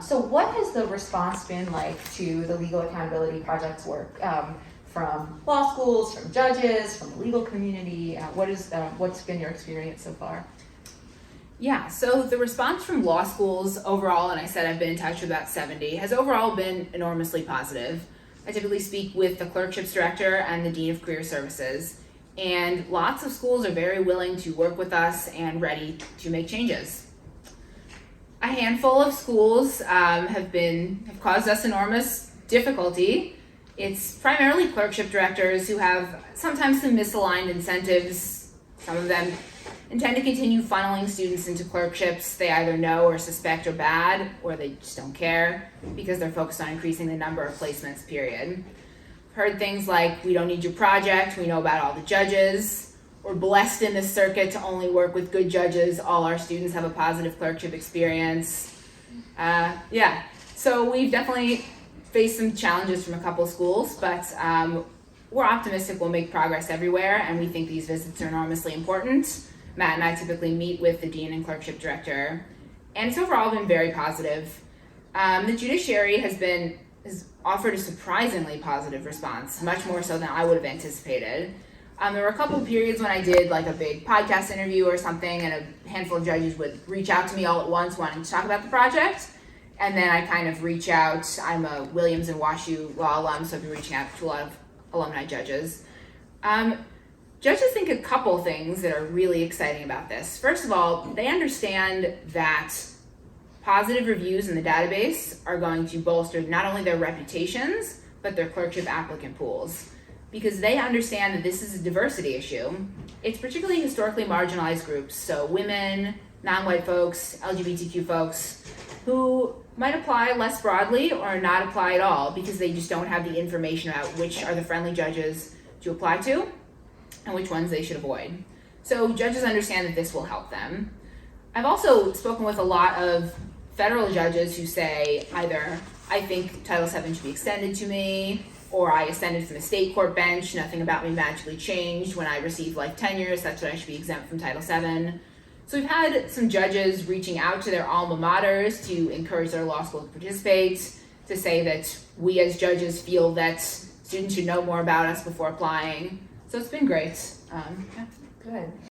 So what has the response been like to the Legal Accountability Project's work? From law schools, from judges, from the legal community? What's been your experience so far? Yeah, so the response from law schools overall, and I said I've been in touch with about 70, has overall been enormously positive. I typically speak with the clerkships director and the dean of career services, and lots of schools are very willing to work with us and ready to make changes. A handful of schools have caused us enormous difficulty. It's primarily clerkship directors who have sometimes some misaligned incentives. Some of them intend to continue funneling students into clerkships they either know or suspect are bad, or they just don't care because they're focused on increasing the number of placements, period. Heard things like, we don't need your project, we know about all the judges. We're blessed in this circuit to only work with good judges. All our students have a positive clerkship experience. So we've definitely faced some challenges from a couple schools, but we're optimistic we'll make progress everywhere, and we think these visits are enormously important. Matt and I typically meet with the dean and clerkship director, and it's overall been very positive. The judiciary has offered a surprisingly positive response, much more so than I would have anticipated. There were a couple of periods when I did like a big podcast interview or something, and a handful of judges would reach out to me all at once wanting to talk about the project. And then I kind of reach out. I'm a Williams and WashU law alum, so I've been reaching out to a lot of alumni judges. Judges think a couple things that are really exciting about this. First of all, they understand that positive reviews in the database are going to bolster not only their reputations, but their clerkship applicant pools. Because they understand that this is a diversity issue. It's particularly historically marginalized groups, so women, non-white folks, LGBTQ folks, who might apply less broadly or not apply at all because they just don't have the information about which are the friendly judges to apply to and which ones they should avoid. So judges understand that this will help them. I've also spoken with a lot of federal judges who say either, I think Title VII should be extended to me, or I ascended from the state court bench, nothing about me magically changed when I received life tenures, that's when I should be exempt from Title VII. So we've had some judges reaching out to their alma maters to encourage their law school to participate, to say that we as judges feel that students should know more about us before applying. So it's been great. Good.